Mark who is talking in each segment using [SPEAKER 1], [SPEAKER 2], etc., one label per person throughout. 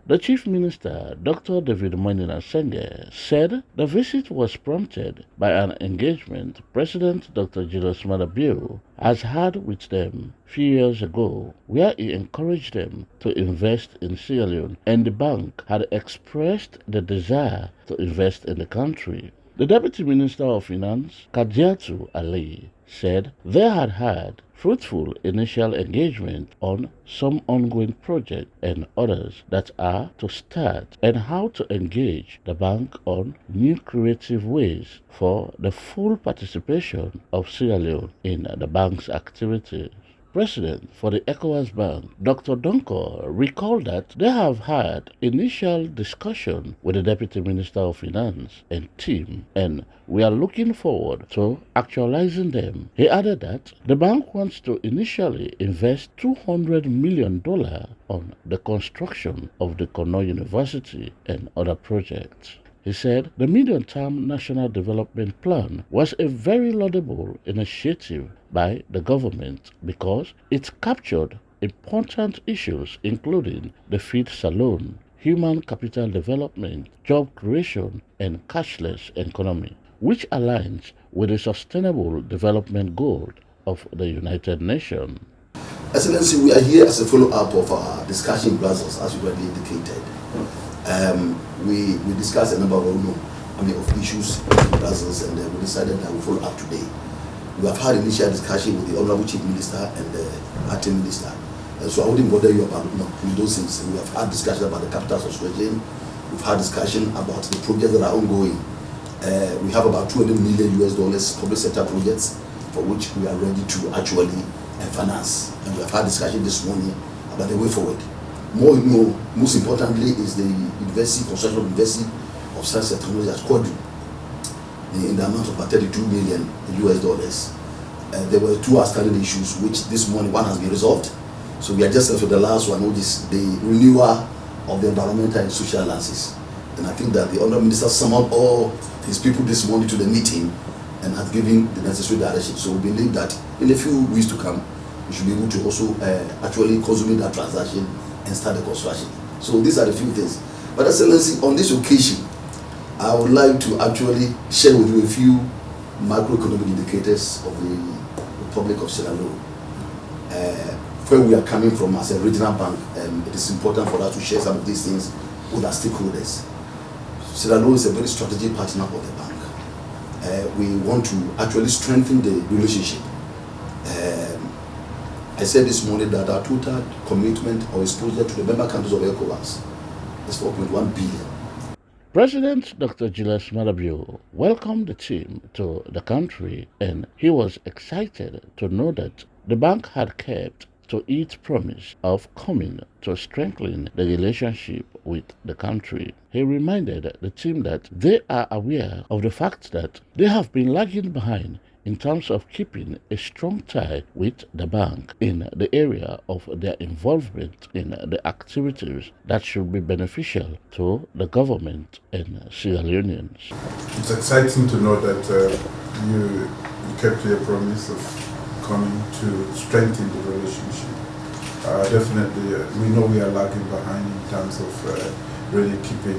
[SPEAKER 1] The Chief Minister, Dr. David Moinina Senge, said the visit was prompted by an engagement President Dr. Julius Maada has had with them a few years ago, where he encouraged them to invest in Sierra Leone, and the bank had expressed the desire to invest in the country. The Deputy Minister of Finance, Kadiatu Ali, said they had fruitful initial engagement on some ongoing projects and others that are to start, and how to engage the bank on new creative ways for the full participation of Sierra Leone in the bank's activities. President for the Ecowas Bank, Dr. Donko, recalled that they have had initial discussion with the Deputy Minister of Finance and team, and we are looking forward to actualizing them. He added that the bank wants to initially invest $200 million on the construction of the Kono University and other projects. He said the medium-term National Development Plan was a very laudable initiative by the government because it captured important issues including the feed salon, human capital development, job creation, and cashless economy, which aligns with the Sustainable Development Goal of the United Nations.
[SPEAKER 2] Excellency, we are here as a follow-up of our discussion in Brussels, as you already indicated. We discussed a number of issues in Brussels, and we decided that we follow up today. We have had initial discussion with the Honorable Chief Minister and the Acting Minister, so I wouldn't bother you about those things. We have had discussion about the capital subscription. We've had discussion about the projects that are ongoing. We have about $200 million public sector projects for which we are ready to actually finance, and we have had discussion this morning about the way forward. Most importantly is the construction of University of Science and Technology at Quadri in the amount of about $32 million. There were two outstanding issues, which this morning one has been resolved. So we are just left with the last one, which is the renewal of the environmental and social alliances. And I think that the Honourable Minister summoned all his people this morning to the meeting and has given the necessary direction. So we believe that in a few weeks to come, we should be able to also actually consummate that transaction and start the construction. So these are the few things. But Excellency, on this occasion, I would like to actually share with you a few macroeconomic indicators of the Republic of Sierra Leone. Where we are coming from as a regional bank, it is important for us to share some of these things with our stakeholders. Sierra Leone is a very strategic partner of the bank. We want to actually strengthen the relationship. I said this morning that our total commitment or exposure to the member countries of Ecowas is 4.1 billion.
[SPEAKER 1] President Dr. Julius Maada welcomed the team to the country, and he was excited to know that the bank had kept to its promise of coming to strengthen the relationship with the country. He reminded the team that they are aware of the fact that they have been lagging behind in terms of keeping a strong tie with the bank in the area of their involvement in the activities that should be beneficial to the government and Sierra Leoneans.
[SPEAKER 3] It's exciting to know that you kept your promise of coming to strengthen the relationship. Definitely, we know we are lagging behind in terms of really keeping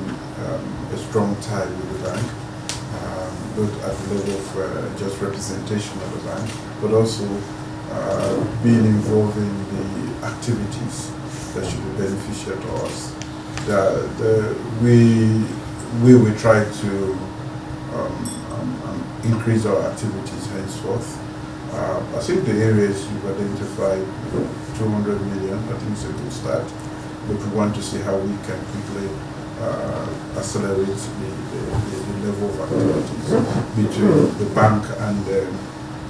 [SPEAKER 3] a strong tie with the bank. Both at the level of just representation of the bank, but also being involved in the activities that should be beneficial to us. We will try to increase our activities henceforth. I think the areas you've identified, 200 million, I think it's a good start, but we want to see how we can quickly accelerate the level of activities between the bank and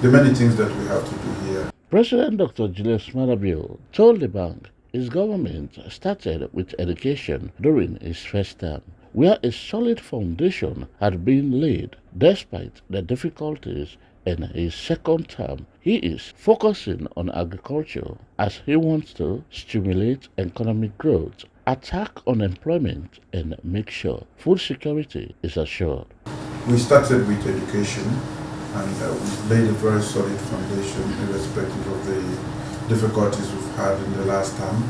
[SPEAKER 3] the many things that we have to do here.
[SPEAKER 1] President Dr. Julius Maada told the bank his government started with education during his first term, where a solid foundation had been laid despite the difficulties. In his second term, he is focusing on agriculture as he wants to stimulate economic growth, attack unemployment, and make sure food security is assured.
[SPEAKER 3] We started with education, and we've laid a very solid foundation irrespective of the difficulties we've had in the last term.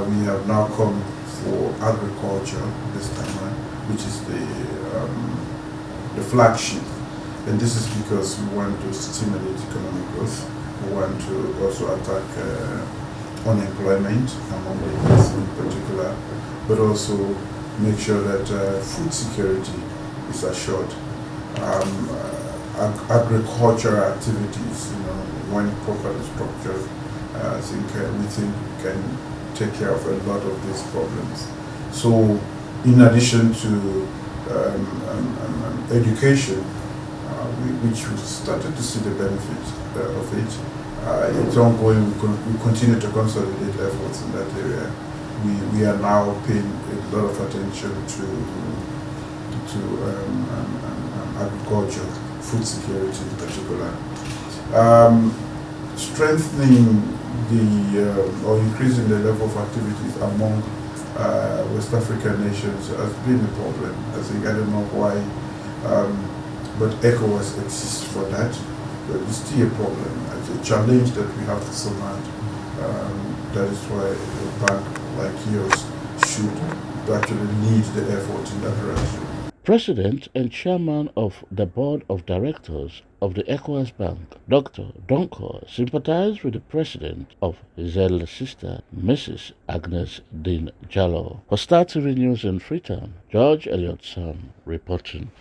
[SPEAKER 3] We have now come for agriculture this time around, which is the flagship. And this is because we want to stimulate economic growth. We want to also attack unemployment among the youth in particular, but also make sure that food security is assured. Agricultural activities, when properly structured, we think can take care of a lot of these problems. So, in addition to education, which we started to see the benefit of it, it's ongoing. We continue to consolidate efforts in that area. We are now paying a lot of attention to agriculture, food security in particular. Strengthening or increasing the level of activities among West African nations has been a problem. I don't know why, but Ecowas exists for that, but it's still a problem. It's a challenge that we have to surmount. That is why a bank like yours should actually lead the effort in that direction.
[SPEAKER 1] President and Chairman of the Board of Directors of the Ecowas Bank, Dr. Donko, sympathized with the President of his elder sister, Mrs. Agnes Dean Jallow. For Star TV News in Freetown, George Elliott Sam reporting.